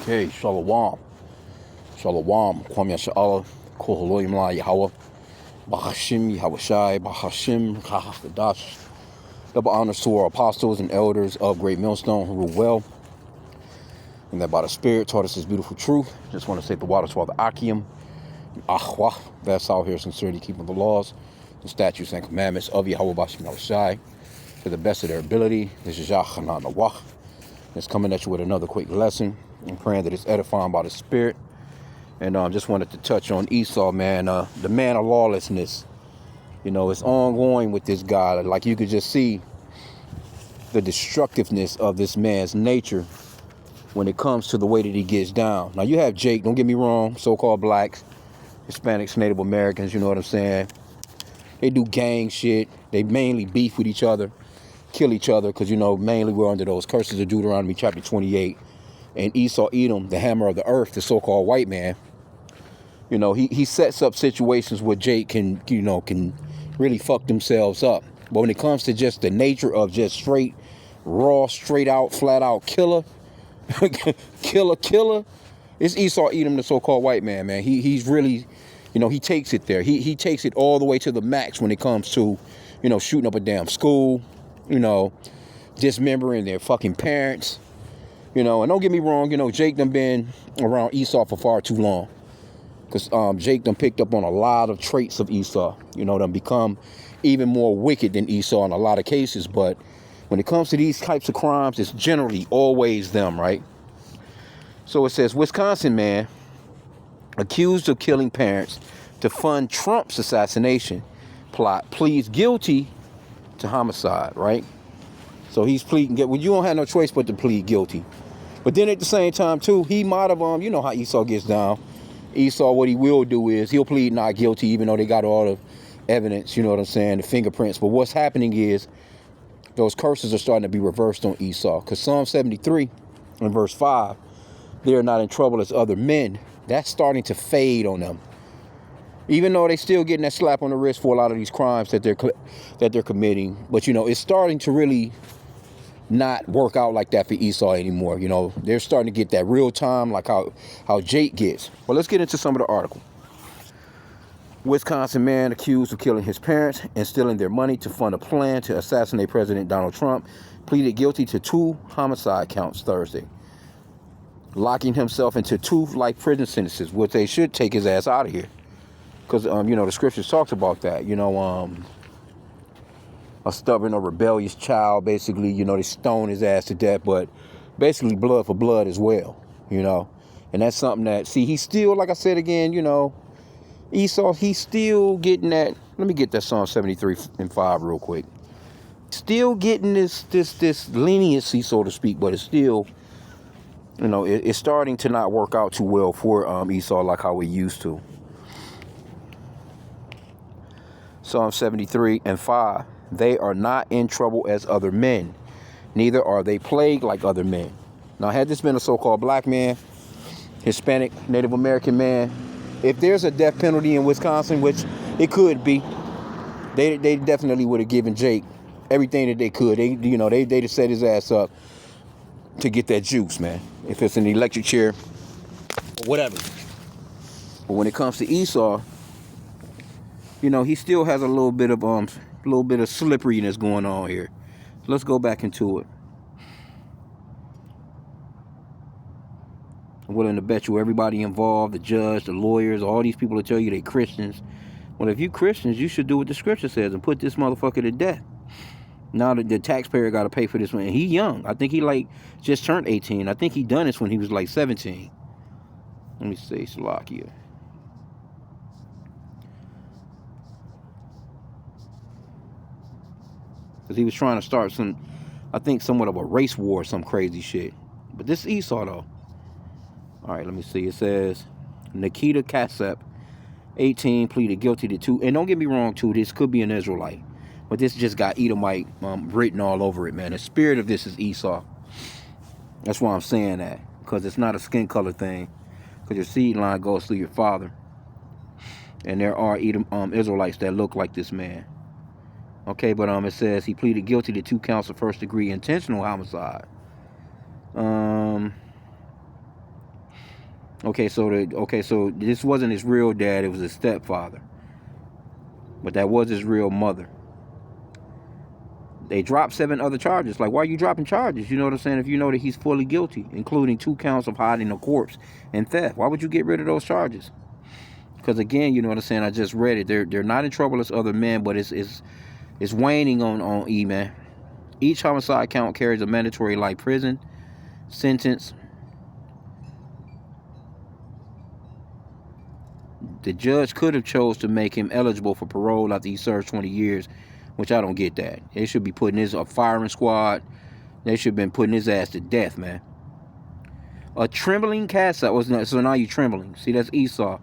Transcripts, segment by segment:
Okay, Shalom. Shalom. Kwame Sha'ala. Koholoim La Yahweh. Bahashim Yahushai. Bahashim Chahakadash. Double honors to our apostles and elders of Great Millstone who rule well, and that by the Spirit taught us this beautiful truth. Just want to say the waters for the Akim. Ahwah. That's out here sincerely keeping the laws, the statutes, and commandments of Yahweh Bashim Yahushai to the best of their ability. This is Yachanan Awah. It's coming at you with another quick lesson. I'm praying that it's edifying by the Spirit. And just wanted to touch on Esau, man, the man of lawlessness. You know, it's ongoing with this guy. Like, you could just see the destructiveness of this man's nature when it comes to the way that he gets down. Now, you have Jake, don't get me wrong, so-called blacks, Hispanics, Native Americans, you know what I'm saying? They do gang shit. They mainly beef with each other, kill each other, because, you know, mainly we're under those curses of Deuteronomy chapter 28. And Esau Edom, the hammer of the earth, the so-called white man, you know, he sets up situations where Jake can really fuck themselves up. But when it comes to just the nature of just straight, raw, straight out, flat out killer, killer, it's Esau Edom, the so-called white man, man. He's really, you know, he takes it there. He takes it all the way to the max when it comes to, you know, shooting up a damn school, you know, dismembering their fucking parents, you know. And don't get me wrong, you know, Jake done been around Esau for far too long. Because Jake done picked up on a lot of traits of Esau, you know, done become even more wicked than Esau in a lot of cases. But when it comes to these types of crimes, it's generally always them, right? So it says, Wisconsin man accused of killing parents to fund Trump's assassination plot pleads guilty to homicide, right? So he's pleading, well, you don't have no choice but to plead guilty. But then at the same time, too, he might have, you know how Esau gets down. Esau, what he will do is he'll plead not guilty, even though they got all the evidence, you know what I'm saying, the fingerprints. But what's happening is those curses are starting to be reversed on Esau. Because Psalm 73 in verse 5, they are not in trouble as other men. That's starting to fade on them. Even though they still getting that slap on the wrist for a lot of these crimes that they're committing. But, you know, it's starting to really not work out like that for Esau anymore. You know, they're starting to get that real time, like how Jake gets. Well, let's get into some of the article. Wisconsin man accused of killing his parents and stealing their money to fund a plan to assassinate President Donald Trump pleaded guilty to 2 homicide counts Thursday, locking himself into 2 life prison sentences, which they should take his ass out of here. Because, you know, the scriptures talks about that, you know, a stubborn or rebellious child, basically, you know, they stone his ass to death, but basically blood for blood as well, you know. And that's something that, see, he's still, like I said again, you know, Esau, he's still getting that. Let me get that Psalm 73 and 5 real quick. Still getting this leniency, so to speak, but it's still, you know, it's starting to not work out too well for Esau like how we used to. Psalm 73 and 5. They are not in trouble as other men, neither are they plagued like other men. Now, had this been a so-called black man, Hispanic, Native American man, if there's a death penalty in Wisconsin, which it could be, they definitely would have given Jake everything that they could. They'd have set his ass up to get that juice, man. If it's an electric chair or whatever. But when it comes to Esau, you know, he still has a little bit of slipperiness going on here. So let's go back into it. I'm willing to bet you everybody involved, the judge, the lawyers, all these people will tell you they Christians. Well, if you Christians, you should do what the scripture says and put this motherfucker to death. Now the taxpayer got to pay for this one. And he young. I think he just turned 18. I think he done this when he was 17. Let me see, Slovakia. Because he was trying to start somewhat of a race war or some crazy shit. But this is Esau, though. All right, let me see. It says, Nikita Kasep, 18, pleaded guilty to 2. And don't get me wrong, too. This could be an Israelite. But this just got Edomite written all over it, man. The spirit of this is Esau. That's why I'm saying that. Because it's not a skin color thing. Because your seed line goes through your father. And there are Israelites that look like this man. Okay, but it says he pleaded guilty to 2 counts of first-degree intentional homicide. So this wasn't his real dad, it was his stepfather. But that was his real mother. They dropped 7 other charges. Like, why are you dropping charges? You know what I'm saying? If you know that he's fully guilty, including 2 counts of hiding a corpse and theft. Why would you get rid of those charges? Because again, you know what I'm saying? I just read it. They're not in trouble as other men, but it's waning on E, man. Each homicide count carries a mandatory life prison sentence. The judge could have chose to make him eligible for parole after he serves 20 years, which I don't get that. They should be putting his firing squad. They should have been putting his ass to death, man. A trembling Cassa was not, so now you trembling. See, that's Esau.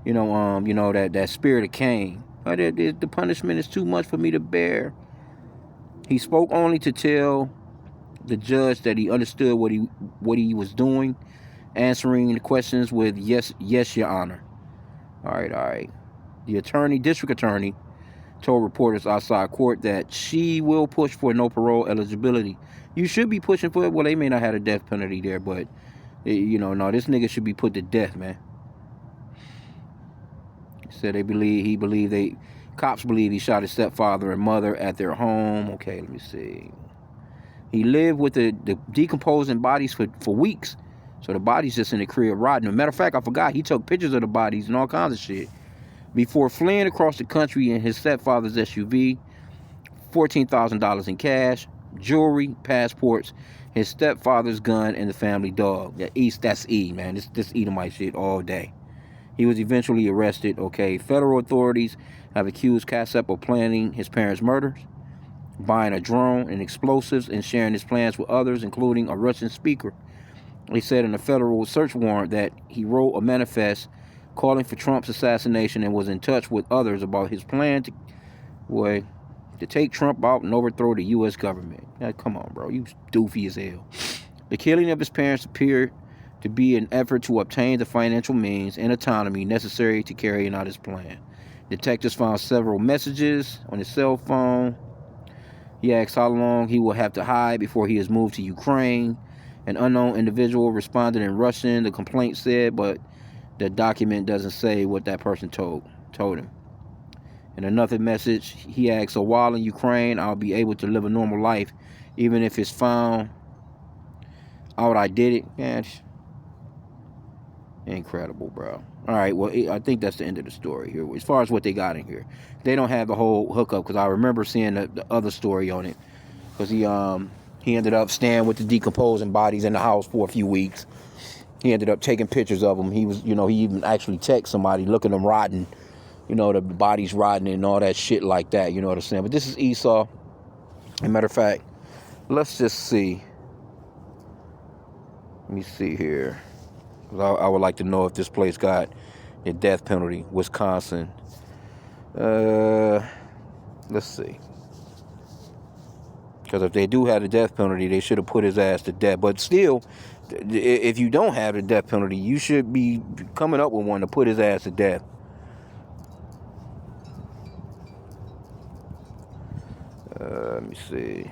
You know that spirit of Cain. But the punishment is too much for me to bear. He spoke only to tell the judge that he understood what he was doing, answering the questions with yes, your honor. All right. The district attorney, told reporters outside court that she will push for no parole eligibility. You should be pushing for it. Well, they may not have a death penalty there, but no, this nigga should be put to death, man. He said cops believe he shot his stepfather and mother at their home. Okay, let me see. He lived with the decomposing bodies for weeks. So the bodies just in the crib rotting. As a matter of fact, I forgot, he took pictures of the bodies and all kinds of shit. Before fleeing across the country in his stepfather's SUV, $14,000 in cash, jewelry, passports, his stepfather's gun, and the family dog. That's E, man. This Edomite shit all day. He was eventually arrested. Okay, federal authorities have accused Kassep of planning his parents' murders, buying a drone and explosives, and sharing his plans with others, including a Russian speaker. They said in a federal search warrant that he wrote a manifest calling for Trump's assassination and was in touch with others about his plan to take Trump out and overthrow the U.S. government. Now, come on, bro. You doofy as hell. The killing of his parents appeared to be an effort to obtain the financial means and autonomy necessary to carry out his plan. Detectives found several messages on his cell phone. He asked how long he will have to hide before he is moved to Ukraine. An unknown individual responded in Russian, the complaint said, but the document doesn't say what that person told him. In another message, he asked, so while in Ukraine, I'll be able to live a normal life, even if it's found out I did it. Man, incredible, bro. All right, well, I think that's the end of the story here. As far as what they got in here, they don't have the whole hookup, because I remember seeing the other story on it, because he ended up staying with the decomposing bodies in the house for a few weeks. He ended up taking pictures of them. He was, he even actually texted somebody, looking at them rotting, the bodies rotting and all that shit like that. You know what I'm saying? But this is Esau. As a matter of fact, let's just see. Let me see here. I would like to know if this place got a death penalty. Wisconsin. Let's see. Because if they do have a death penalty, they should have put his ass to death. But still, if you don't have a death penalty, you should be coming up with one to put his ass to death. Let me see.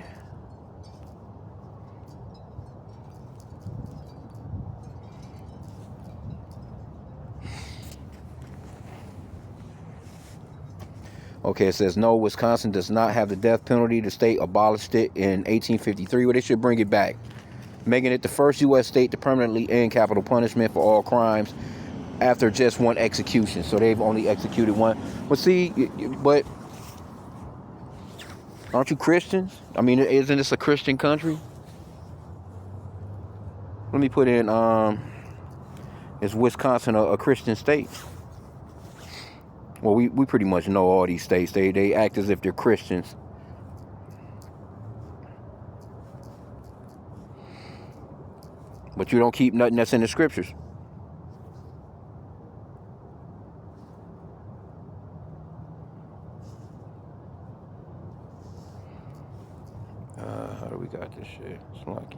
Okay, it says no, Wisconsin does not have the death penalty. The state abolished it in 1853. Well, they should bring it back, making it the first U.S. state to permanently end capital punishment for all crimes after just one execution. So they've only executed one. But aren't you Christians? I mean, isn't this a Christian country? Let me put in, is Wisconsin a Christian state? Well, we pretty much know all these states. They act as if they're Christians. But you don't keep nothing that's in the scriptures. How do we got this shit? It's lucky.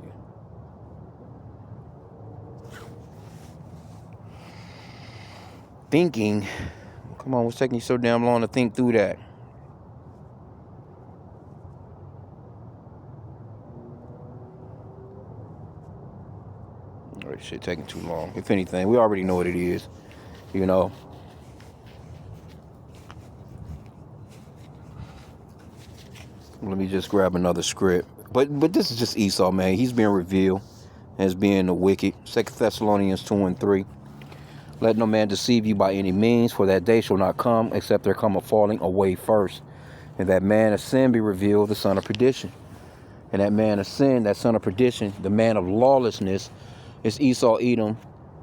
Thinking. Come on, what's taking you so damn long to think through that? All right, shit taking too long. If anything, we already know what it is, you know. Let me just grab another script. But this is just Esau, man. He's being revealed as being the wicked. 2 Thessalonians 2:3. Let no man deceive you by any means, for that day shall not come, except there come a falling away first. And that man of sin be revealed, the son of perdition. And that man of sin, that son of perdition, the man of lawlessness, is Esau Edom,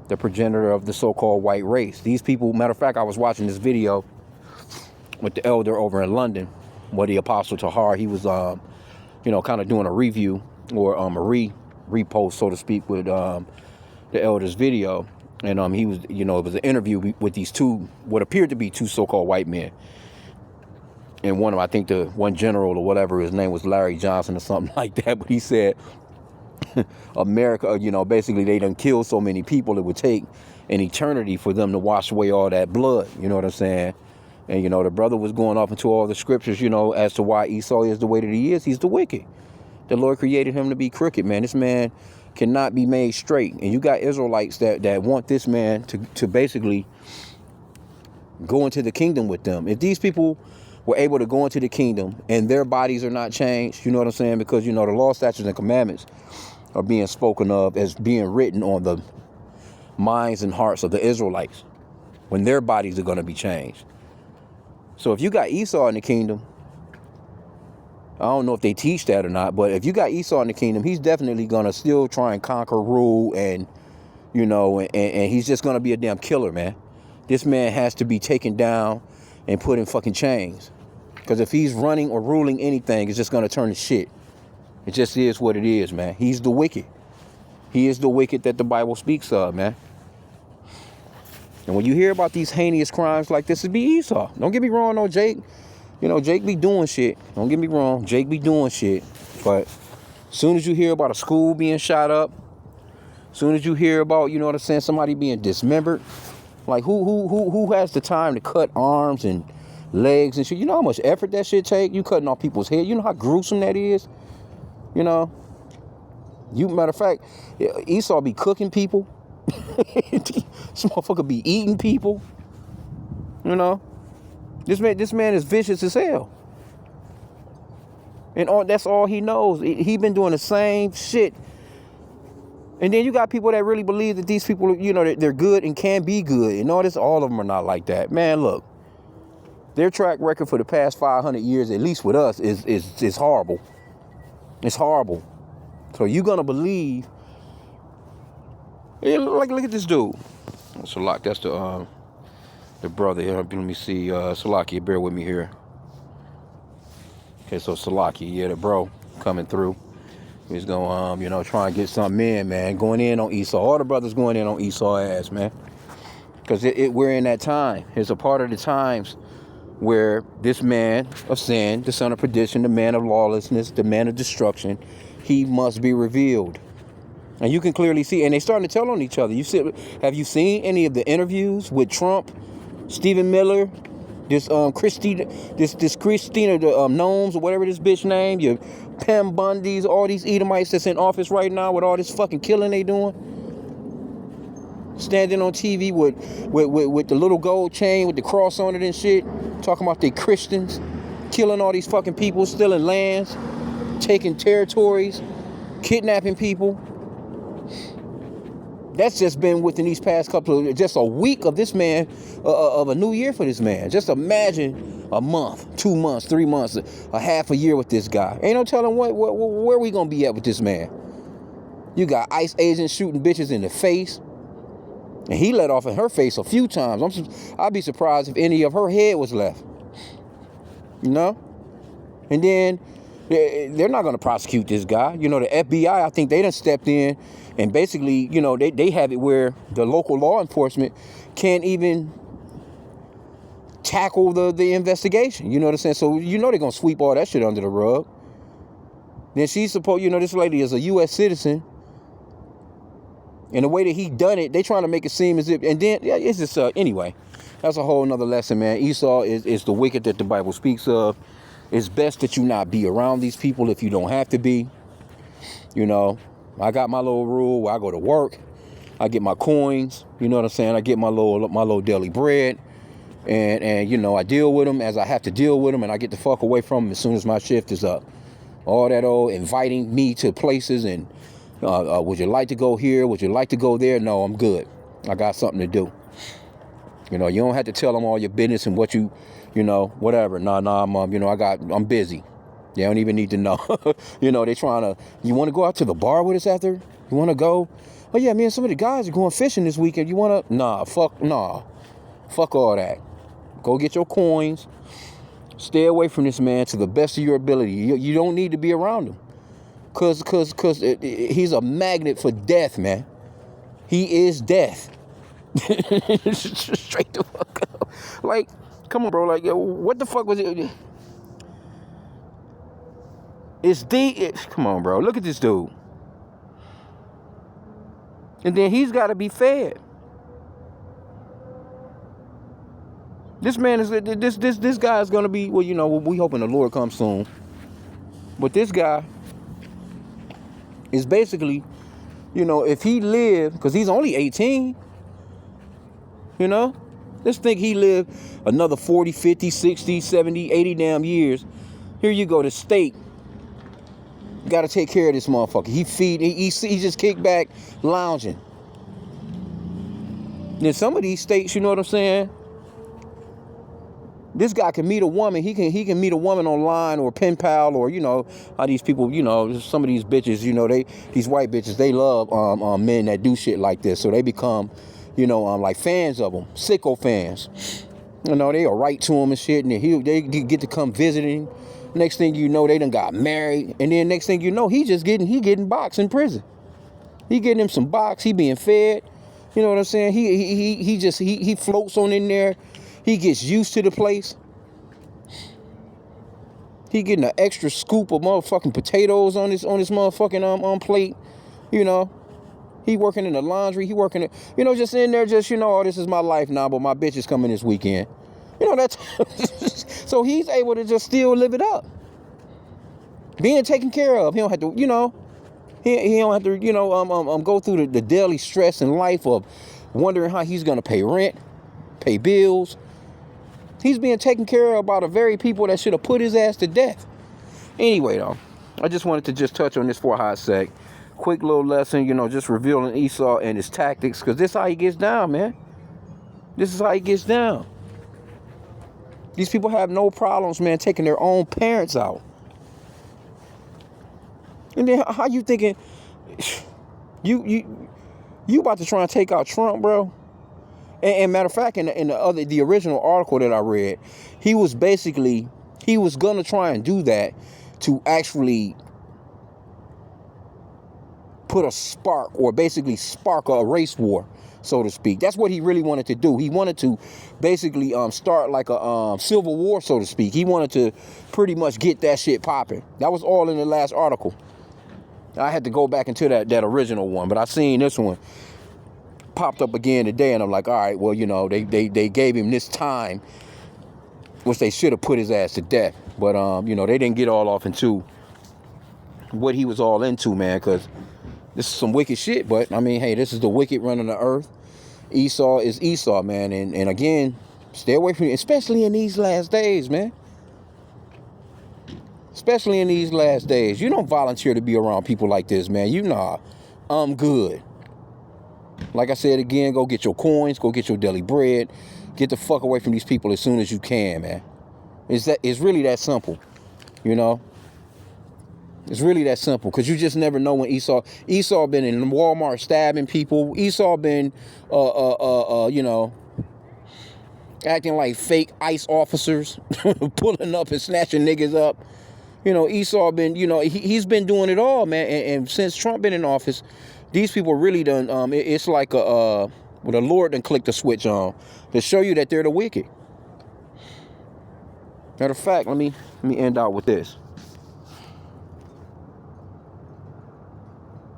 the progenitor of the so-called white race. These people, matter of fact, I was watching this video with the elder over in London, where the Apostle Tahar, he was, kind of doing a review or a repost, so to speak, with the elder's video. And he was, it was an interview with these two, what appeared to be two so-called white men. And one of them, I think the one general or whatever, his name was Larry Johnson or something like that. But he said, America, basically they done killed so many people, it would take an eternity for them to wash away all that blood. You know what I'm saying? And, the brother was going off into all the scriptures, as to why Esau is the way that he is. He's the wicked. The Lord created him to be crooked, man. This man cannot be made straight. And you got Israelites that want this man to basically go into the kingdom with them. If these people were able to go into the kingdom and their bodies are not changed, you know what I'm saying? Because, the law, statutes, and commandments are being spoken of as being written on the minds and hearts of the Israelites when their bodies are going to be changed. So if you got Esau in the kingdom, I don't know if they teach that or not, but if you got Esau in the kingdom, he's definitely going to still try and conquer, rule, and, and he's just going to be a damn killer, man. This man has to be taken down and put in fucking chains. Because if he's running or ruling anything, it's just going to turn to shit. It just is what it is, man. He's the wicked. He is the wicked that the Bible speaks of, man. And when you hear about these heinous crimes like this, it be Esau. Don't get me wrong, no, Jake. Jake be doing shit. Don't get me wrong. Jake be doing shit. But as soon as you hear about a school being shot up, as soon as you hear about, somebody being dismembered, like who has the time to cut arms and legs and shit? You know how much effort that shit take? You cutting off people's head. You know how gruesome that is? Matter of fact, Esau be cooking people. This motherfucker be eating people. This man is vicious as hell. And that's all he knows. He been doing the same shit. And then you got people that really believe that these people, they're good and can be good. And all of them are not like that. Man, look. Their track record for the past 500 years, at least with us, is horrible. It's horrible. So you're going to believe. Look at this dude. Salak, that's the brother here. Let me see. Salaki, bear with me here. Okay, so Salaki, yeah, the bro coming through. He's going, try and get something in, man. Going in on Esau. All the brothers going in on Esau ass, man. Because we're in that time. It's a part of the times where this man of sin, the son of perdition, the man of lawlessness, the man of destruction, he must be revealed. And you can clearly see, and they starting to tell on each other. Have you seen any of the interviews with Trump, Stephen Miller, this Christina, the Gnomes or whatever this bitch name, your Pam Bundys, all these Edomites that's in office right now with all this fucking killing they doing, standing on TV with the little gold chain with the cross on it and shit, talking about they Christians, killing all these fucking people, stealing lands, taking territories, kidnapping people. That's just been within these past just a week of this man, of a new year for this man. Just imagine a month, 2 months, 3 months, a half a year with this guy. Ain't no telling where we gonna be at with this man. You got ICE agents shooting bitches in the face. And he let off in her face a few times. I'd be surprised if any of her head was left. And then they're not going to prosecute this guy. The FBI, I think they done stepped in and basically, they have it where the local law enforcement can't even tackle the investigation. You know what I'm saying? So, they're going to sweep all that shit under the rug. Then she's supposed, this lady is a U.S. citizen. And the way that he done it, they trying to make it seem as if, and then, yeah, it's just, anyway, that's a whole nother lesson, man. Esau is the wicked that the Bible speaks of. It's best that you not be around these people if you don't have to be. I got my little rule where I go to work. I get my coins, you know what I'm saying? I get my little daily bread, and you know, I deal with them as I have to deal with them, and I get the fuck away from them as soon as my shift is up. All that old inviting me to places and would you like to go here? Would you like to go there? No, I'm good. I got something to do. You know, you don't have to tell them all your business and what you know, whatever. Nah, you know, I'm busy. They don't even need to know. You know, they trying to, you want to go out to the bar with us after? You want to go? Oh yeah, man, some of the guys are going fishing this weekend. You want to? Nah. Fuck all that. Go get your coins. Stay away from this man to the best of your ability. You don't need to be around him. Cause he's a magnet for death, man. He is death. Straight the fuck up. Like, come on, bro. Like, yo, what the fuck was it? Come on, bro. Look at this dude. And then he's got to be fed. This man is this guy is gonna be, well, you know, we hoping the Lord comes soon. But this guy is basically, you know, if he lived, because he's only 18, you know, let's think he lived another 40, 50, 60, 70, 80 damn years. Here you go, the state got to take care of this motherfucker. He just kick back, lounging. Then some of these states, you know what I'm saying? This guy can meet a woman. He can meet a woman online or pen pal, or, you know, how these people, you know, some of these bitches, you know, these white bitches, they love men that do shit like this. So they become, you know, like fans of them, sicko fans. You know, they'll write to him and shit, and they get to come visiting. Next thing you know, they done got married, and then next thing you know, he getting box in prison. He getting him some box. He being fed. You know what I'm saying? He floats on in there. He gets used to the place. He getting an extra scoop of motherfucking potatoes on his motherfucking plate. You know, he working in the laundry. He working it. You know, just in there, just, you know, oh, this is my life now, but my bitch is coming this weekend. You know, that's so he's able to just still live it up, being taken care of. He don't have to, you know, he don't have to, you know, go through the daily stress in life of wondering how he's gonna pay rent, pay bills. He's being taken care of by the very people that should have put his ass to death. Anyway, though, I just wanted to just touch on this for a hot sec. Quick little lesson, you know, just revealing Esau and his tactics, because this is how he gets down, man. This is how he gets down. These people have no problems, man, taking their own parents out. And then how you thinking you about to try and take out Trump, bro? And matter of fact, in the original article that I read, he was gonna try and do that to actually put a spark, or basically spark a race war, so to speak. That's what he really wanted to do. He wanted to basically start like a civil war, so to speak. He wanted to pretty much get that shit popping. That was all in the last article. I had to go back into that original one, but I seen this one popped up again today, and I'm like, all right, well, you know, they gave him this time, which they should have put his ass to death. But you know, they didn't get all off into what he was all into, man, because this is some wicked shit. But I mean, hey, this is the wicked running the earth. Esau is Esau, man, and again, stay away from it, especially in these last days, man. Especially in these last days. You don't volunteer to be around people like this, man. You know, I'm good. Like I said again, go get your coins, go get your daily bread, get the fuck away from these people as soon as you can, man. It's really that simple, you know. It's really that simple, because you just never know when Esau been in Walmart stabbing people. Esau been, you know, acting like fake ICE officers, pulling up and snatching niggas up. You know, Esau been, you know, he's been doing it all, man. And since Trump been in office, these people really done, it's like the Lord done clicked the switch on to show you that they're the wicked. Matter of fact, let me end out with this.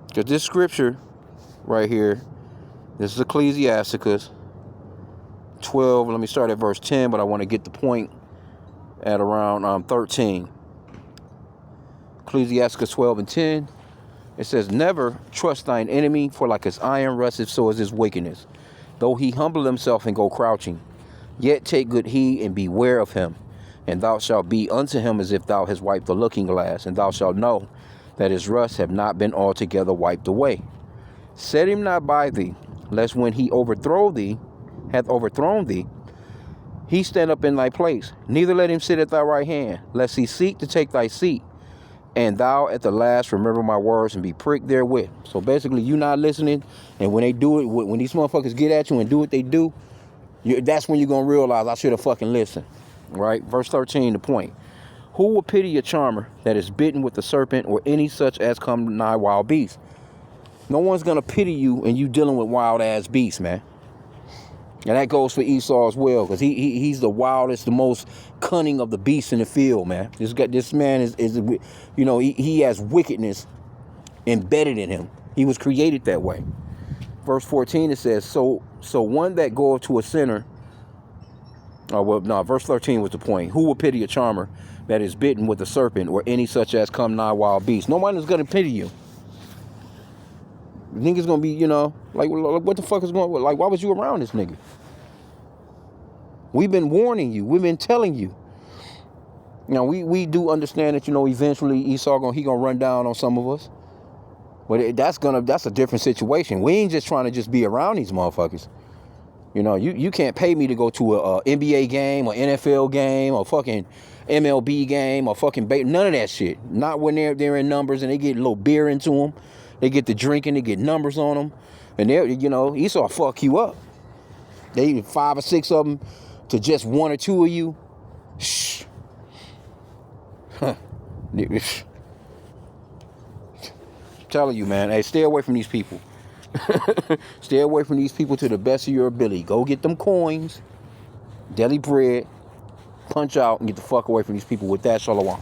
Because this scripture right here, this is Ecclesiasticus 12. Let me start at verse 10, but I want to get the point at around 13. Ecclesiasticus 12 and 10. It says, never trust thine enemy, for like as iron rusteth, so is his wickedness. Though he humble himself and go crouching, yet take good heed and beware of him. And thou shalt be unto him as if thou hast wiped the looking glass, and thou shalt know that his rust have not been altogether wiped away. Set him not by thee, lest when he hath overthrown thee, he stand up in thy place. Neither let him sit at thy right hand, lest he seek to take thy seat. And thou at the last remember my words and be pricked therewith. So basically, you not listening, and when they do it, when these motherfuckers get at you and do what they do, that's when you're going to realize I should have fucking listened. Right? Verse 13, the point. Who will pity a charmer that is bitten with the serpent, or any such as come nigh wild beasts? No one's going to pity you and you dealing with wild ass beasts, man. And that goes for Esau as well, because he's the wildest, the most cunning of the beasts in the field, man. This man is you know, he has wickedness embedded in him. He was created that way. Verse 14, it says, so one that goeth to a sinner, verse 13 was the point. Who will pity a charmer that is bitten with a serpent, or any such as come nigh wild beasts? No one is going to pity you. You think it's going to be, you know, like, what the fuck is going on? Like, why was you around this nigga? We've been warning you. We've been telling you. You know, we do understand that, you know, eventually Esau gonna run down on some of us. But that's a different situation. We ain't just trying to just be around these motherfuckers. You know, you can't pay me to go to a NBA game or NFL game or fucking MLB game or fucking none of that shit. Not when they're in numbers and they get a little beer into them. They get to drinking, they get numbers on them. And they're, you know, Esau fuck you up. They 5 or 6 of them to just 1 or 2 of you. Shh. Huh. Telling you, man. Hey, stay away from these people. Stay away from these people to the best of your ability. Go get them coins, daily bread, punch out, and get the fuck away from these people. With that, shalom.